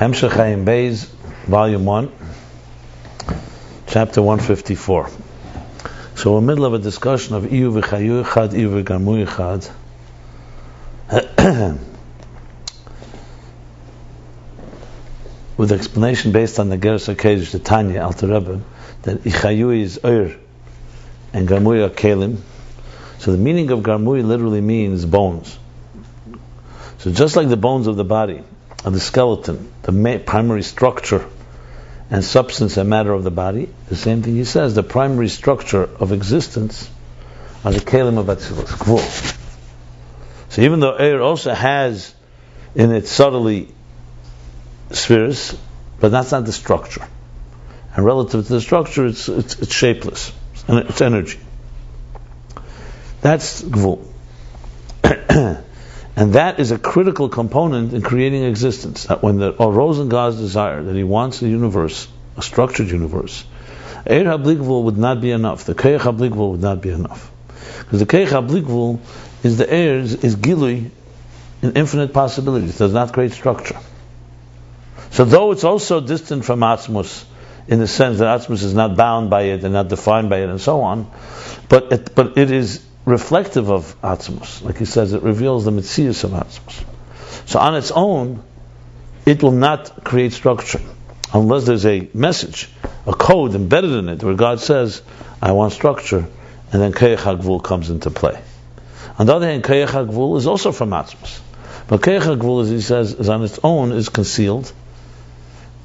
Hemshech Chaim Beis, Volume 1, Chapter 154. So we're in the middle of a discussion of Iyu v'chayu echad, Iyu v'garmu echad, with explanation based on the Geras HaKodesh, the Tanya, Alter Rebbe, that Ichayu is Ur and Garmu are Kelim. So the meaning of Garmu literally means bones. So just like the bones of the body, of the skeleton, the primary structure and substance and matter of the body, the same thing he says, the primary structure of existence are the Kelim of Atzilus, Gvul. So even though air also has in it subtly spheres, but that's not the structure. And relative to the structure, it's shapeless, and it's energy. That's Gvul. And that is a critical component in creating existence. That when the Rosengar's desire that he wants a universe, a structured universe, Eir HaBli Gvul would not be enough. The Keich HaBli Gvul would not be enough. Because the Keich HaBli Gvul is the air is Gilui in infinite possibilities. It does not create structure. So though it's also distant from Atzmus, in the sense that Atzmus is not bound by it and not defined by it and so on, but it is reflective of Atzmus. Like he says, it reveals the Metzius of Atzmus. So on its own, it will not create structure, unless there's a message, a code embedded in it, where God says, I want structure, and then Keich HaGvul comes into play. On the other hand, Keich HaGvul is also from Atzmus. But Keich HaGvul, as he says, is on its own, is concealed,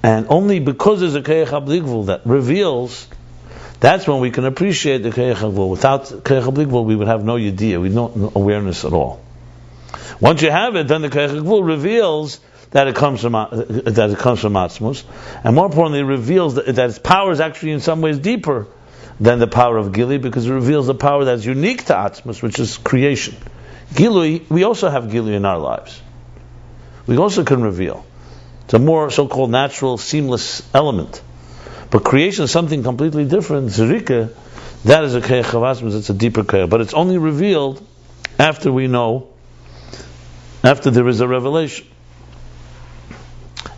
and only because there's a Keich HaBli Gvul that reveals, that's when we can appreciate the Keich HaGvul. Without Keich HaBli Gvul, we would have no yediyah, we have no awareness at all. Once you have it, then the Keich HaGvul reveals that it comes from Atzmus, and more importantly, it reveals that its power is actually in some ways deeper than the power of Gili, because it reveals the power that's unique to Atzmus, which is creation. Gilui, we also have Gilui in our lives. We also can reveal. It's a more so-called natural, seamless element. But creation is something completely different. Zerika, that is a Keich of Atzmus, it's a deeper Keich. But it's only revealed after we know, after there is a revelation.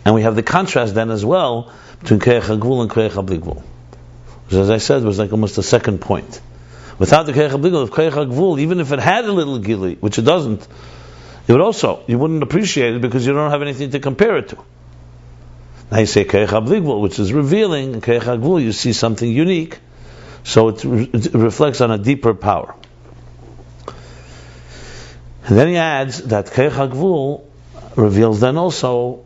And we have the contrast then as well between Keich HaGvul and Keich HaBli Gvul. Which, as I said, was like almost a second point. Without the Keich HaBli Gvul, if Keich HaGvul, even if it had a little Gili, which it doesn't, it would also, you wouldn't appreciate it because you don't have anything to compare it to. Now you say Keich HaBli Gvul, which is revealing, and Keich HaGvul, you see something unique, so it reflects on a deeper power. And then he adds that Keich HaGvul reveals then also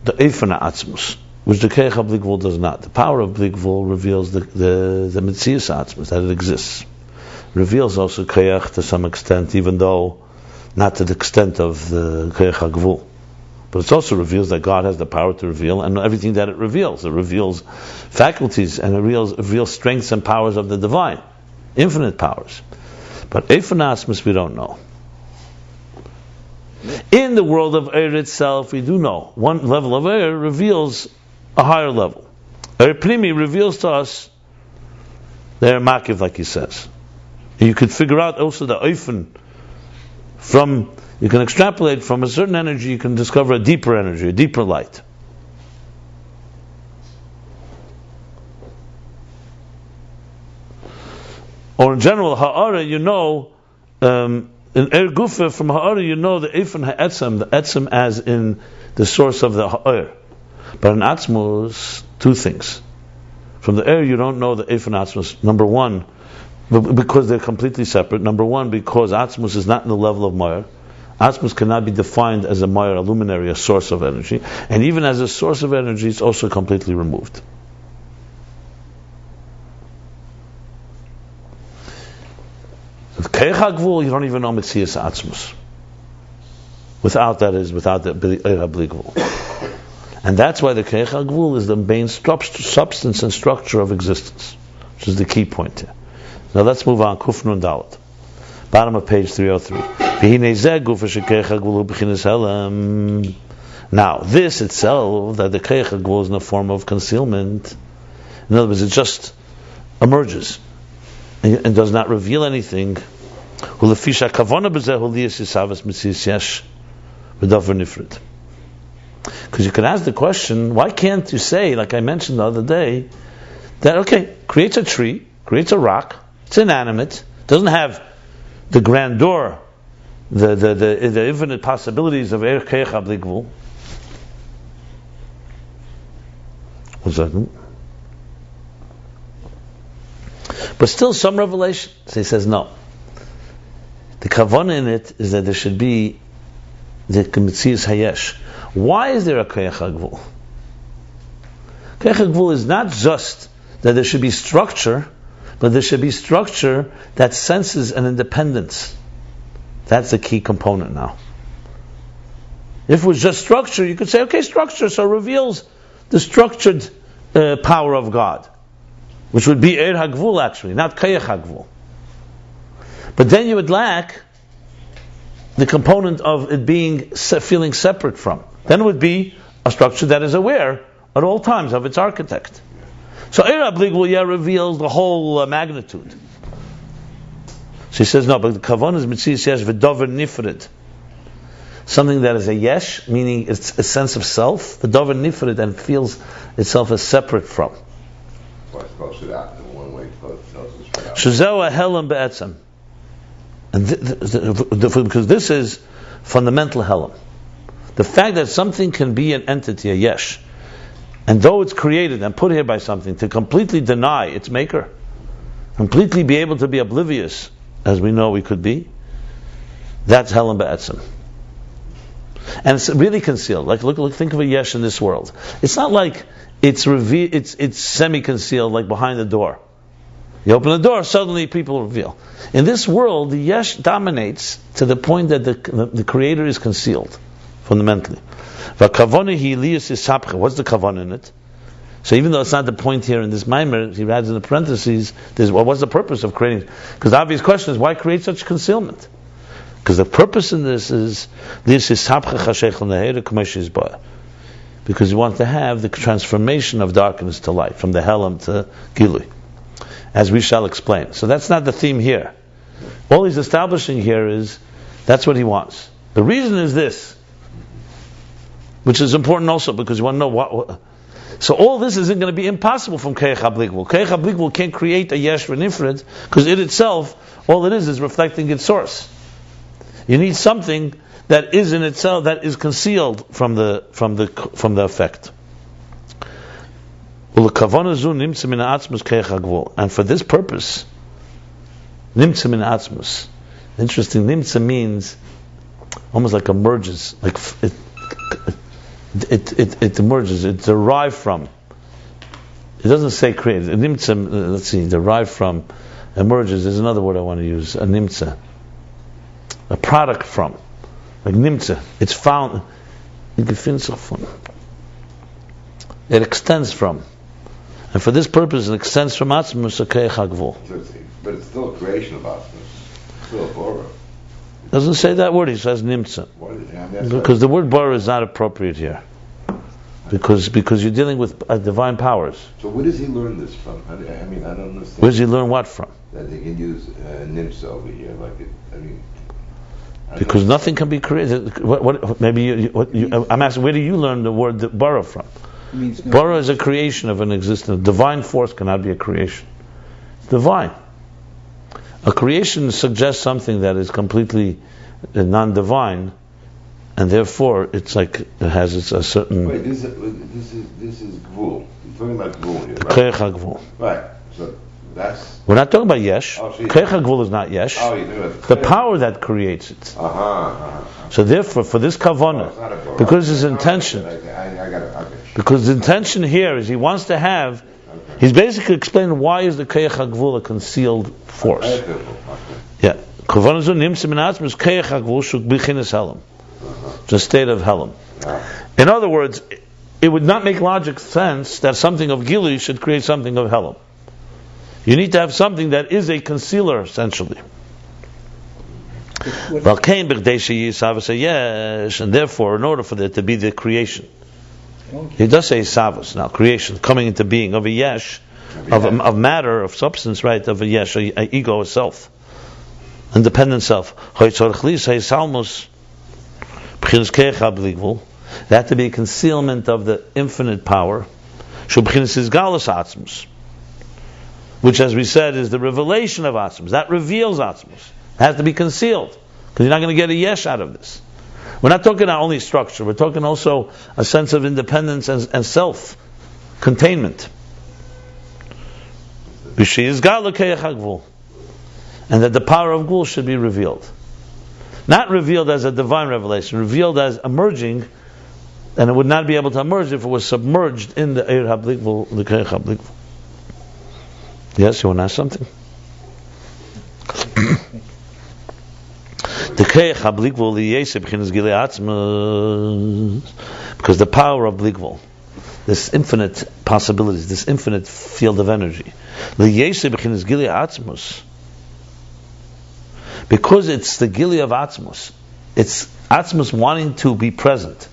the Eifena Atzmus, which the Keich HaBli Gvul does not. The power of Bli Gvul reveals the Metzius Atzmus, that it exists. Reveals also Keich to some extent, even though not to the extent of the Keich HaGvul. But it also reveals that God has the power to reveal, and everything that it reveals. It reveals faculties, and it reveals strengths and powers of the divine. Infinite powers. But Eifena Atzmus we don't know. In the world of Eir itself, we do know. One level of Eir reveals a higher level. Eir Primi reveals to us the Eir Makiv, like he says. And you could figure out also the Eifen you can extrapolate from a certain energy, you can discover a deeper energy, a deeper light. Or in general, Ha'ara, you know, in Eir Gufa, from Ha'ara, you know the Eifen Ha'etzem, the Etzem as in the source of the Ha'ar. But in Atzmus, two things. From the Eir, you don't know the Eifen Atzmus. Number one, because they're completely separate. Number one, because Atzmus is not in the level of Ma'ar. Atzmus cannot be defined as a Ma'ar, a luminary, a source of energy. And even as a source of energy, it's also completely removed. With Keich HaGvul, you don't even know Metzius Atzmus. Without the Eir HaBli Gvul. And that's why the Keich HaGvul is the main substance and structure of existence, which is the key point here. Now let's move on. Kuf Nun Dalet. Bottom of page 303. Now, this itself, that the Keich HaGvul is in a form of concealment, in other words, it just emerges and does not reveal anything. Because you could ask the question, why can't you say, like I mentioned the other day, that, okay, creates a tree, creates a rock, it's inanimate, doesn't have the grandeur, the infinite possibilities of Eir Keich Habli Gvul. What's that? But still some revelation. So he says no. The kavanah in it is that there should be the Metzias Hayesh. Why is there a Keich HaGvul? Keich HaGvul is not just that there should be structure, but there should be structure that senses an independence. That's the key component now. If it was just structure, you could say, okay, structure, so it reveals the structured power of God, which would be Eir HaGvul actually, not Keich HaGvul. But then you would lack the component of it being feeling separate from. Then it would be a structure that is aware at all times of its architect. So Eir Habli Gvul reveals the whole magnitude. So he says no, but the kavanah is Metzias Yesh v'Dover Nifred. Something that is a yesh, meaning it's a sense of self, the Dover Nifred, and feels itself as separate from. Well, it's close to that. The one way close to that. Shezeu Helam Be'etzem. And because this is fundamental Helam. The fact that something can be an entity, a yesh, and though it's created and put here by something, to completely deny its maker, completely be able to be oblivious, as we know we could be, that's Helam Be'etzem. And it's really concealed. Like, look, think of a yesh in this world. It's not like it's semi-concealed, like behind the door. You open the door, suddenly people reveal. In this world, the yesh dominates to the point that the creator is concealed, fundamentally. What's the kavanah in it? So even though it's not the point here in this maimer, he adds in the parentheses, what's the purpose of creating? Because the obvious question is, why create such concealment? Because the purpose in this is because you want to have the transformation of darkness to light, from the Helam to Gilui, as we shall explain. So that's not the theme here. All he's establishing here is that's what he wants. The reason is this, which is important also because you want to know what. So all this isn't going to be impossible from Keich Habli Gvul. Keich Habli Gvul can't create a yesh v'nifred because it itself, all it is reflecting its source. You need something that is in itself, that is concealed from the effect. And for this purpose, nimtza min atzmus. Interesting, nimtza means almost like emerges, like it emerges, it derived from. It doesn't say created. Nimtza, let's see, derived from, emerges. There's another word I want to use. A nimtza. A product from, like nimtza, it's found. It extends from, and for this purpose, it extends from atzmus to Keich HaGvul. But it's still a creation of atzmus. It's still a borah. Doesn't say that word. He says nimtza, because the word borah is not appropriate here, because you're dealing with divine powers. So where does he learn this from? I mean, I don't understand. Where does he learn what from? That he can use nimtza over here, Because nothing can be created. I'm asking, where do you learn the word bara from? Bara is a creation of an existence. Divine force cannot be a creation. It's divine. A creation suggests something that is completely non-divine, and therefore it's like it has a certain. Wait, this is gvul. You're talking about gvul here, Keich HaGvul. Right. So that's. We're not talking about yesh. Oh, Keich HaGvul is not yesh. Oh, you do it. The power that creates it. So therefore, for this kavanah, because his intention, I got it. Okay. because the intention here is he wants to have. He's basically explaining why is the Keich HaGvul a concealed force. Yeah. Kavanah zu nimtza min atzmus Keich HaGvul shuk b'chinas Helam. It's a state of Helam. In other words, it would not make logic sense that something of Gilui should create something of Helam. You need to have something that is a concealer, essentially. And therefore, in order for there to be the creation, he does say savas now, creation, coming into being of a yesh, of matter, of substance, right? Of a yesh, a ego, a self, independent self. There had to be a concealment of the infinite power. Shubchinis is galus atzmus, which, as we said, is the revelation of atzmus. That reveals atzmus. It has to be concealed, because you're not going to get a yesh out of this. We're not talking about only structure. We're talking also a sense of independence and self-containment. And that the power of Gvul should be revealed. Not revealed as a divine revelation, revealed as emerging, and it would not be able to emerge if it was submerged in the Eir HaBlikvul, the Keich HaBlikvul. Yes, you want to ask something? The Keich HaBlikvul, the Yeseh B'chinas Gilei Atzmus, because the power of Blikvul, this infinite possibilities, this infinite field of energy, the Yeseh B'chinas Gilei Atzmus, because it's the Gili of Atzmus, it's Atzmus wanting to be present.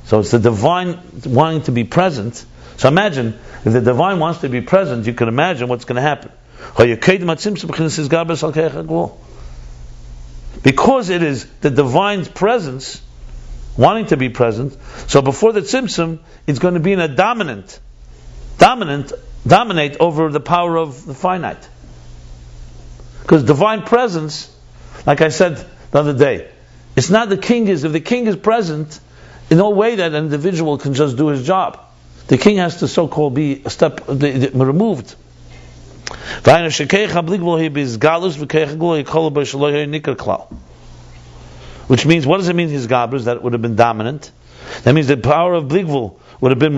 So it's the divine wanting to be present. So imagine, if the divine wants to be present, you can imagine what's going to happen. Because it is the divine's presence wanting to be present, so before the Tzimtzum, it's going to be in a dominate over the power of the finite. Because divine presence, like I said the other day, it's not if the king is present, in no way that an individual can just do his job. The king has to so-called be a step removed. Which means, what does it mean, his gabrus, that it would have been dominant? That means the power of Blikvul would have been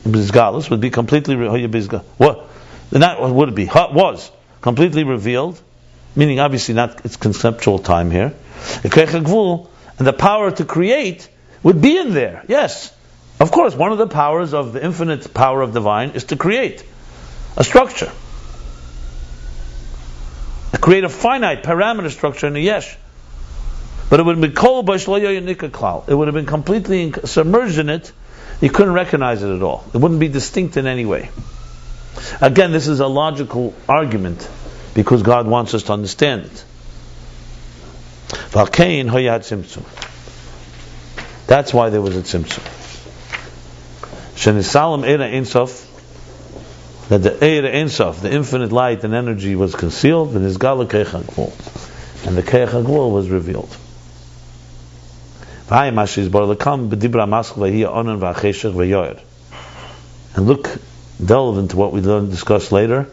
Bizgalus, would be completely what? Not would it be? Was completely revealed, meaning obviously not its conceptual time here. And the power to create would be in there. Yes, of course, one of the powers of the infinite power of divine is to create a structure, create a finite parameter structure in a yesh. But it would have been kol b'shloyo yanika klal. It would have been completely submerged in it. You couldn't recognize it at all. It wouldn't be distinct in any way. Again, this is a logical argument because God wants us to understand it. V'alkein hoyad tzimtzum. That's why there was a tzimtzum. Shenisalam eira einsof, that the eira einsof, the infinite light and energy, was concealed, and his gala keich hagvul, and the keich hagvul was revealed. And look, delve into what we discuss later.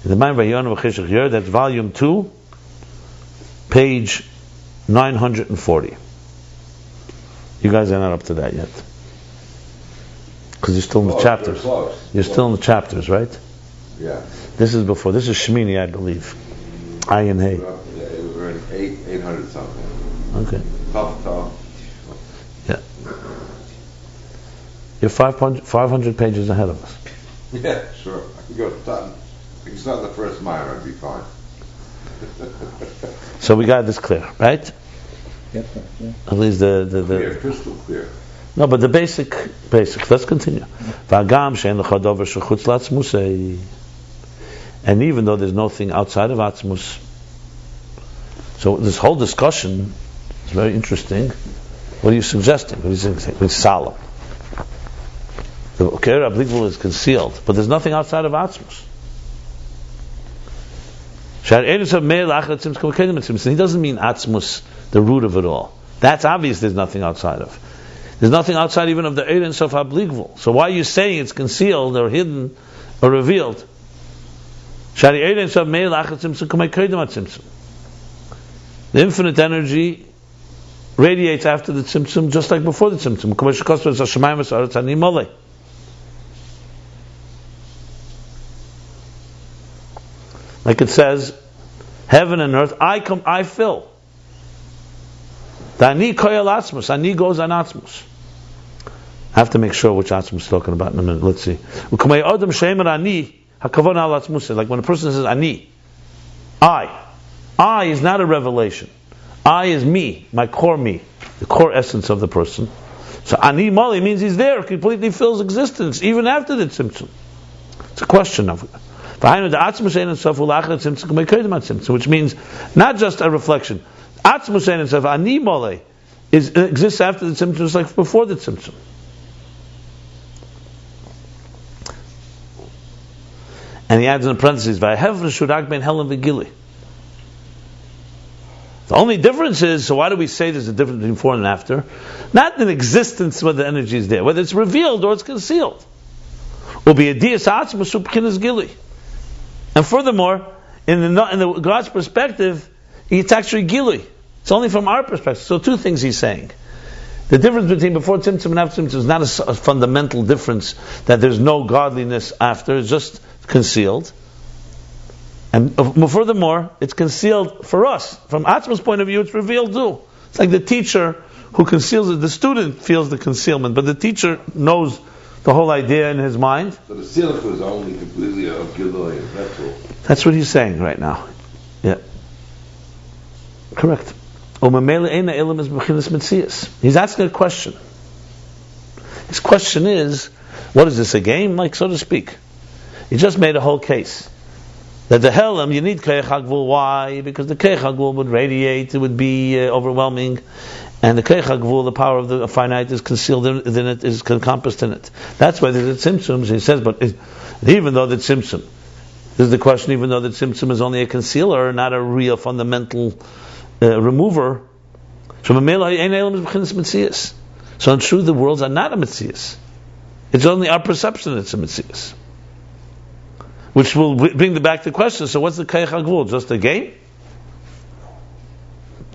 In the Mind Vayonim V'Cheshach Yer, that's volume 2, page 940. You guys are not up to that yet. Because you're still in the chapters. You're still in the chapters, right? Yeah. This is before. This is Shmini, I believe. Ayin Hey. We're in 800 something. Okay. Tough. Yeah. You're 500 pages ahead of us. Yeah, sure. I can go to I can start the first minor and be fine. So we got this clear, right? Yep. Yeah. At least the Clear, crystal clear. No, but the basic. Let's continue. And even though there's nothing outside of Atzmus, so this whole discussion is very interesting. What are you suggesting? What are you saying? It's solemn. The Keir HaBlikvul is concealed, but there's nothing outside of Atzmus. He doesn't mean Atzmus, the root of it all. That's obvious. There's nothing outside of. There's nothing outside even of the Eir Sof HaBlikvul. So why are you saying it's concealed or hidden or revealed? The infinite energy radiates after the tzimtzum, just like before the tzimtzum. Like it says, heaven and earth, I fill. The ani koyal atzmus, ani goes on atzmus. I have to make sure which atzmus is talking about in a minute. Let's see. Like when a person says ani, I is not a revelation. I is me, my core me, the core essence of the person. So ani mali means he's there, completely fills existence, even after the tzimtzum. It's a question of it. Which means not just a reflection. Atzmus ein sof ani mole exists after the Tzimtzum just like before the Tzimtzum. And he adds in parentheses, "V'ahev l'shurak ben Helen v'gili." The only difference is, so why do we say there's a difference between before and after? Not in existence whether the energy is there, whether it's revealed or it's concealed. Will be a dias atzma subchinas gili. And furthermore, in the God's perspective, it's actually gili. It's only from our perspective. So two things he's saying. The difference between before Tzimtzum and after Tzimtzum is not a fundamental difference that there's no godliness after, it's just concealed. And furthermore, it's concealed for us. From Atzma's point of view, it's revealed too. It's like the teacher who conceals it. The student feels the concealment, but the teacher knows the whole idea in his mind. So the silk was only completely of Gilui, that's all. That's what he's saying right now. Yeah. Correct. He's asking a question. His question is, what is this, a game? Like, so to speak. He just made a whole case. That the Helam, you need Keich HaGvul. Why? Because the Keich HaGvul would radiate, it would be overwhelming. And the Keich HaGvul, the power of the finite, is concealed in it, is encompassed in it. That's why there's a Tzimtzum. He says, but even though the Tzimtzum, this is the question, even though the Tzimtzum is only a concealer, not a real fundamental remover. So in truth, the worlds are not a Metzias. It's only our perception that it's a Metzias. Which will bring back the question, so what's the Keich HaGvul? Just a game?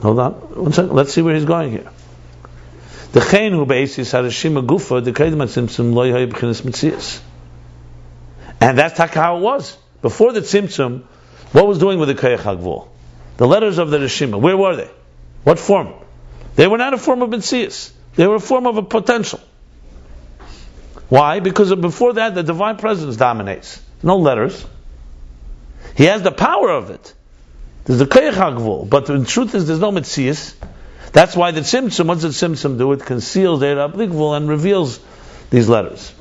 Hold on, 1 second, let's see where he's going here. The Chen who Be'esis Harashima Gufa, the Kedem HaTzimtzum Lo Yahya B'chinas Metzias. And that's how it was. Before the Tzimtzum, what was doing with the Keich HaGvul? The letters of the Rishima, where were they? What form? They were not a form of Metzias. They were a form of a potential. Why? Because before that, the divine presence dominates. No letters. He has the power of it. There's the Keich HaGvul, but the truth is there's no Metzias. That's why the Tzimtzum, what's the Tzimtzum do? It conceals the Eir HaBli and reveals these letters.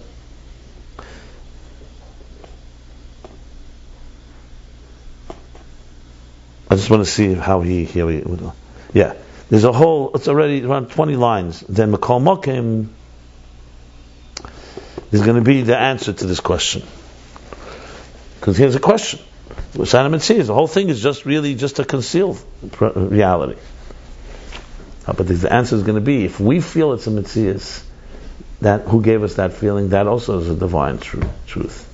I just want to see how he would. Yeah. There's a whole, it's already around 20 lines. Then Makol Mokim is going to be the answer to this question. Because here's a question. The whole thing is just really just a concealed reality. But the answer is going to be, if we feel it's a Metzias, that who gave us that feeling, that also is a divine truth.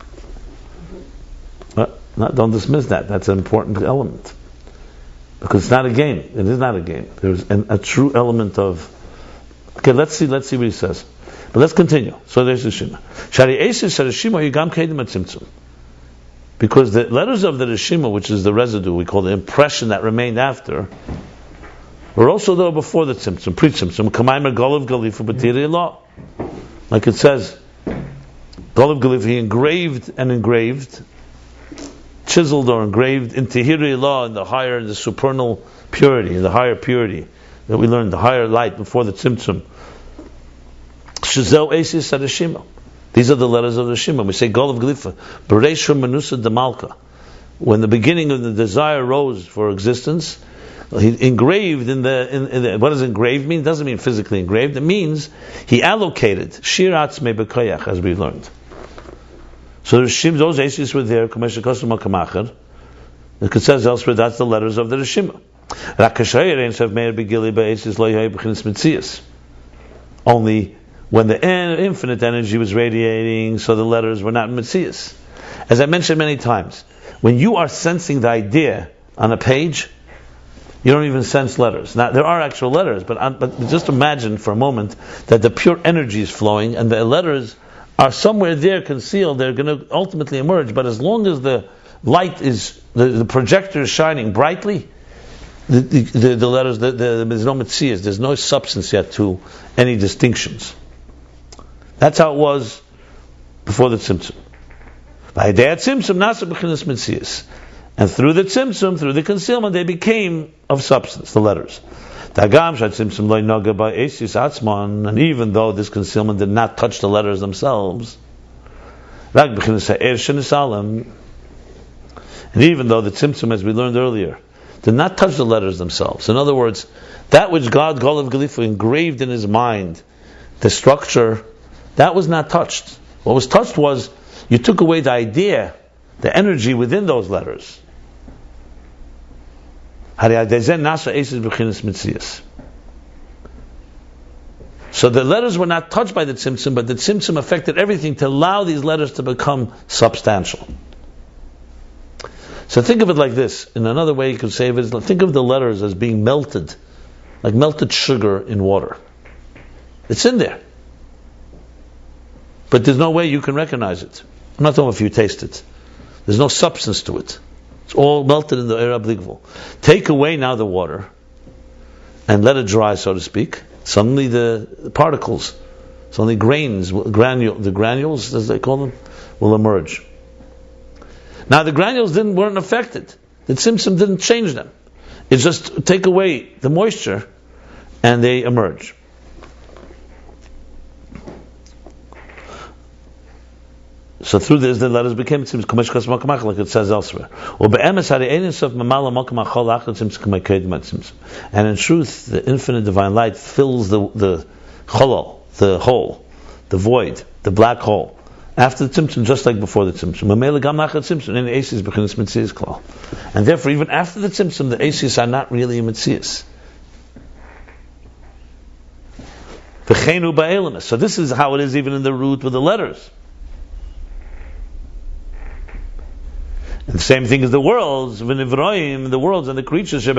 Don't dismiss that. That's an important element. Because it's not a game. It is not a game. There's a true element of... Okay, let's see what he says. But let's continue. So there's the Shema. Because the letters of the Rishima, which is the residue, we call the impression that remained after, were also there before the Tzimtzum, pre-Tzimtzum. Kamaymer Golav Galifa B'tirei Law. Like it says, Golav Galifa, he engraved, chiseled or engraved in Tehirei Law, in the supernal purity, in the higher purity that we learned, the higher light before the Tzimtzum. Shazel Esis Rishima. These are the letters of the Rishima. We say Golav Galifa, Bereishur Manusa de Malka. When the beginning of the desire rose for existence, he engraved in the what does engraved mean? It doesn't mean physically engraved. It means he allocated Shir Atzmei B'Koyach, as we learned. So the Rishim, those Esis were there. It says elsewhere that's the letters of the Rishima. Only when the infinite energy was radiating, so the letters were not Metzias. As I mentioned many times, when you are sensing the idea on a page, you don't even sense letters. Now, there are actual letters, but just imagine for a moment that the pure energy is flowing and the letters are somewhere there concealed. They're going to ultimately emerge, but as long as the light is, the projector is shining brightly, the letters, there's no Metzias, there's no substance yet to any distinctions. That's how it was before the Tzimtzum. And through the Tzimtzum, through the concealment, they became of substance, the letters. And even though this concealment did not touch the letters themselves, and even though the Tzimtzum, as we learned earlier, did not touch the letters themselves. In other words, that which God, Golav Galifa, engraved in his mind, the structure, that was not touched. What was touched was, you took away the idea, the energy within those letters. So the letters were not touched by the Tzimtzum, but the Tzimtzum affected everything to allow these letters to become substantial. So think of it like this. In another way you could say it is, think of the letters as being melted, like melted sugar in water. It's in there. But there's no way you can recognize it. I'm not talking about if you taste it. There's no substance to it. It's all melted in the air applicable. Take away now the water and let it dry, so to speak. Suddenly the particles, suddenly grains, the granules, as they call them, will emerge. Now the granules weren't affected. The Tzimtzum didn't change them. It's just take away the moisture and they emerge. So through this, the letters became tzimtzum, like it says elsewhere. And in truth, the infinite divine light fills the cholol, the hole, the void, the black hole. After the tzimtzum, just like before the tzimtzum. And therefore, even after the tzimtzum, the asis are not really a mitzias. So this is how it is even in the root with the letters. And the same thing as the worlds, the worlds and the creatures, that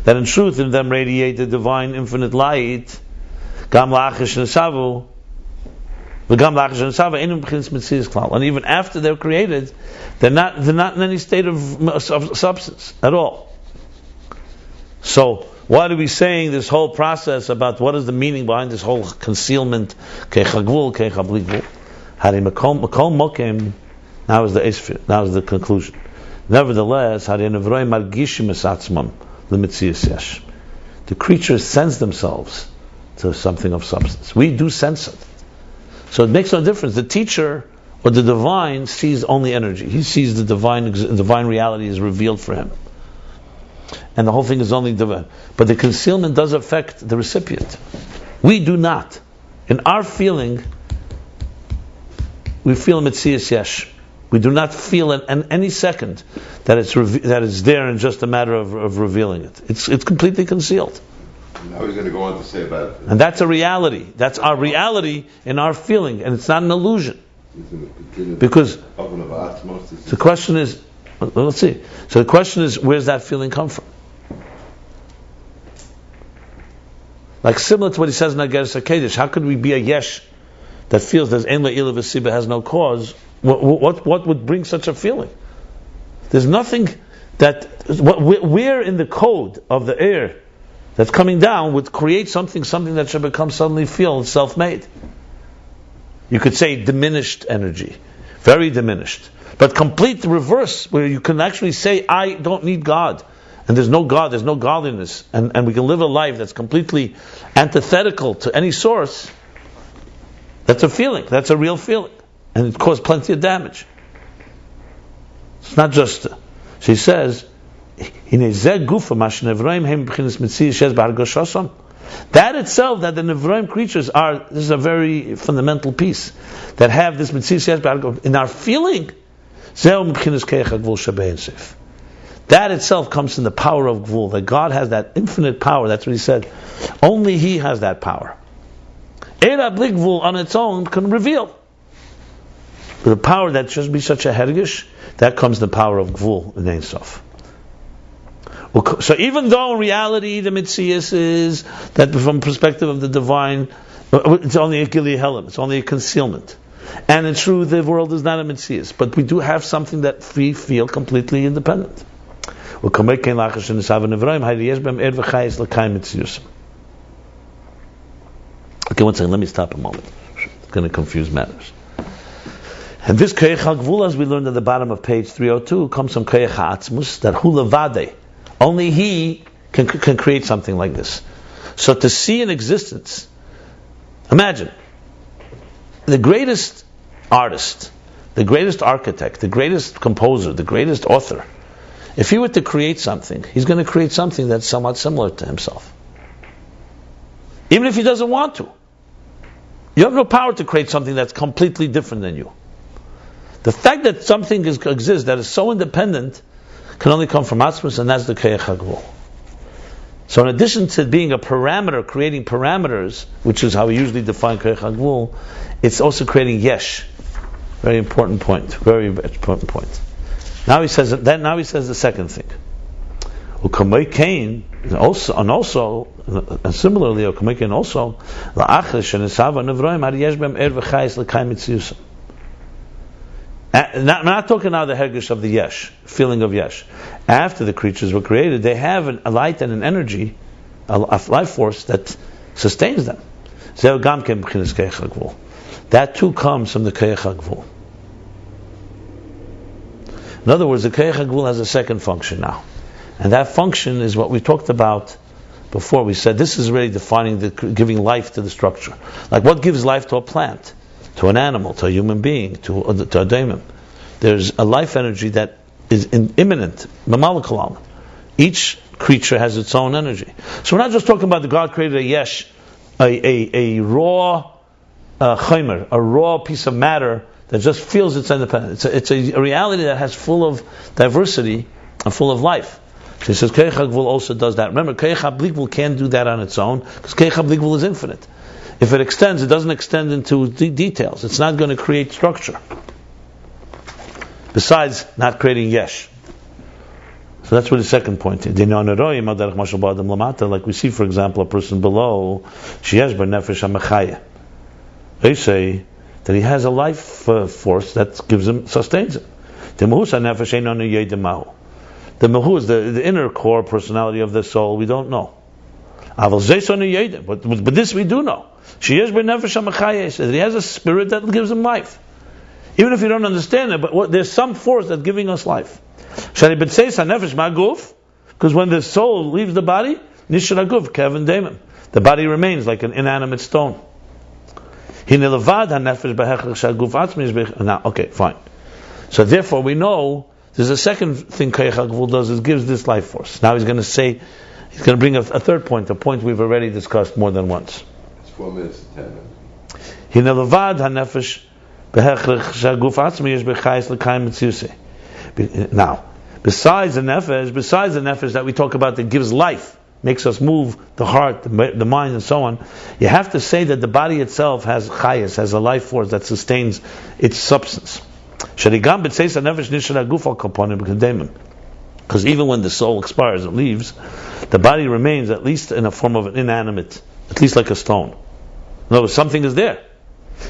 in truth in them radiate the divine infinite light. And even after they're created, they're not in any state of substance at all. So why are we saying this whole process about what is the meaning behind this whole concealment? Now is the conclusion. Nevertheless, the creatures sense themselves to something of substance. We do sense it. So it makes no difference. The teacher or the divine sees only energy. He sees the divine reality is revealed for him. And the whole thing is only divine. But the concealment does affect the recipient. We do not. In our feeling, we feel Metzias Yesh. We do not feel in any second that it's there in just a matter of revealing it. It's completely concealed. Now he's going to go on to say about it. And that's a reality. That's our reality in our feeling, and it's not an illusion. Because the question is, let's see. So the question is, where's that feeling come from? Like similar to what he says in Ageres HaKedesh, how could we be a yesh that feels that Ein Le'ila V'Siba has no cause? What would bring such a feeling? There's nothing where in the code of the air that's coming down would create something that should become suddenly feel self-made. You could say diminished energy, very diminished, but complete reverse, where you can actually say, I don't need God, and there's no God, there's no godliness, and we can live a life that's completely antithetical to any source. That's a feeling, that's a real feeling. And it caused plenty of damage. It's not just. She says, that itself, that the Nevraim creatures are, this is a very fundamental piece, that have this mitzvah in our feeling. That itself comes from the power of Gvul, that God has that infinite power. That's what he said. Only He has that power. Eira bli Gvul on its own can reveal. The power that should be such a hergish, that comes the power of Gvul in Ein Sof. So even though in reality the Mitzias is that from the perspective of the divine, it's only a Gili Helam, it's only a concealment. And in truth, the world is not a Mitzias, but we do have something that we feel completely independent. Okay, one second, let me stop a moment. It's going to confuse matters. And this Koyach HaGvul, as we learned at the bottom of page 302, comes from Koyach HaAtzmus, that Hu Levadeh. Only He can create something like this. So to see an existence, imagine, the greatest artist, the greatest architect, the greatest composer, the greatest author, If he were to create something, he's going to create something that's somewhat similar to himself. Even if he doesn't want to. You have no power to create something that's completely different than you. The fact that something exists that is so independent can only come from Atzmus, and that's the Keich HaGvul. So in addition to being a parameter, creating parameters, which is how we usually define Keich HaGvul, it's also creating Yesh. Very important point. Very important point. Now he says the second thing. Ukamei Kain, also, and similarly, Ukamei Kain also, la'achrish and esava nevroim har yesh bem er v'chayis l'kayim mitziyusam. We're not talking now the hergish of the yesh, feeling of yesh. After the creatures were created, they have a light and an energy, a life force that sustains them. That too comes from the Keich HaGvul. In other words, the Keich HaGvul has a second function now. And that function is what we talked about before. We said this is really defining giving life to the structure. Like what gives life to a plant, to an animal, to a human being, to a daimon. There's a life energy that is imminent. Each creature has its own energy. So we're not just talking about the God created a yesh, a raw chaymer, a raw piece of matter that just feels its independence. It's a reality that has full of diversity and full of life. So he says Keich HaGvul also does that. Remember, Keich HaBlikvul can't do that on its own because Keich HaBlikvul is infinite. If it extends, it doesn't extend into details. It's not going to create structure. Besides not creating yesh. So that's what the second point is. Like we see, for example, a person below, they say that he has a life force that gives him, sustains him. The Mehu is the inner core personality of the soul, we don't know. But this we do know. That he has a spirit that gives him life. Even if you don't understand it, but there's some force that's giving us life. Because when the soul leaves the body, the body remains like an inanimate stone. Now, okay, fine. So therefore we know there's a second thing Keich HaGvul does, is gives this life force. Now he's going to bring a third point, a point we've already discussed more than once. It's 4 minutes to 10 minutes. Now, besides the nefesh that we talk about that gives life, makes us move, the heart, the mind, and so on, you have to say that the body itself has chayas, has a life force that sustains its substance. Because even when the soul expires and leaves, the body remains at least in a form of an inanimate, at least like a stone. In other words, something is there.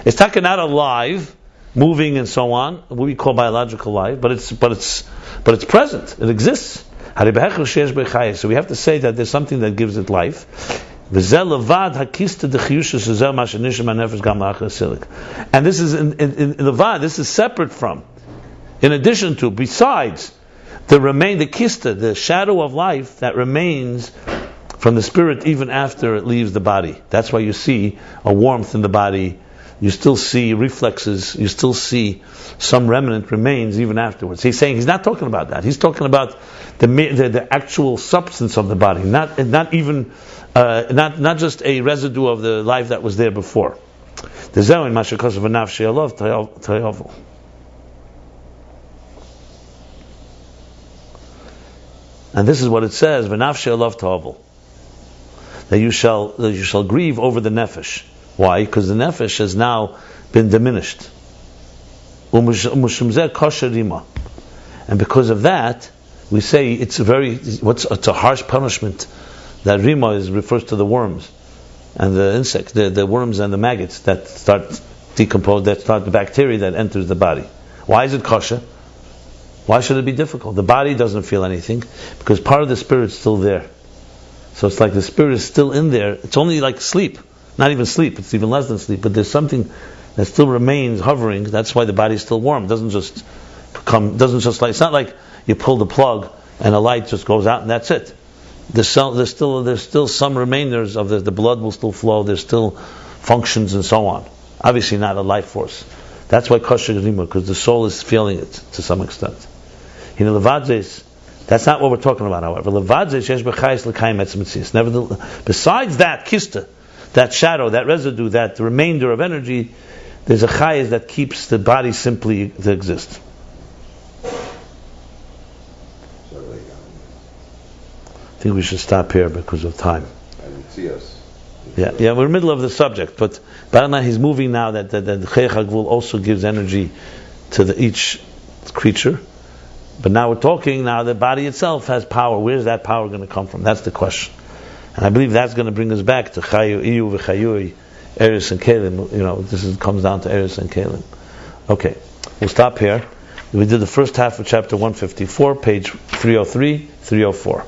It's taken out alive, moving and so on, what we call biological life, but it's present. It exists. So we have to say that there's something that gives it life. And this is in the Vad, this is separate from, in addition to, besides the kista, the shadow of life that remains from the spirit even after it leaves the body. That's why you see a warmth in the body, you still see reflexes, you still see some remnant remains even afterwards. He's saying, he's not talking about that. He's talking about the actual substance of the body, not just a residue of the life that was there before. And this is what it says: "V'nafshei alav ta'avel." That you shall grieve over the nefesh. Why? Because the nefesh has now been diminished. And because of that, we say it's a harsh punishment. That rima refers to the worms and the insects, the worms and the maggots that start decompose, that start the bacteria that enters the body. Why is it kosher? Why should it be difficult? The body doesn't feel anything because part of the spirit is still there. So it's like the spirit is still in there. It's only like sleep. Not even sleep, it's even less than sleep, but there's something that still remains hovering. That's why the body is still warm. It doesn't just like, it's not like you pull the plug and the light just goes out and that's it. There's still some remainders of the blood will still flow, there's still functions and so on. Obviously not a life force. That's why kosher rima, because the soul is feeling it to some extent. That's not what we're talking about, however. Nevertheless, besides that kista, that shadow, that residue, that remainder of energy, there's a chayes that keeps the body simply to exist. So I think we should stop here because of time. I didn't see us. Yeah, we're in the middle of the subject, but Barna, he's moving now that the Chayach HaGvul also gives energy to each creature. But now we're talking, now the body itself has power. Where's that power going to come from? That's the question. And I believe that's going to bring us back to Chayu, Iyu, V'Chayui, Eris and Kalim. This comes down to Eris and Kalim. Okay, we'll stop here. We did the first half of chapter 154, page 303, 304.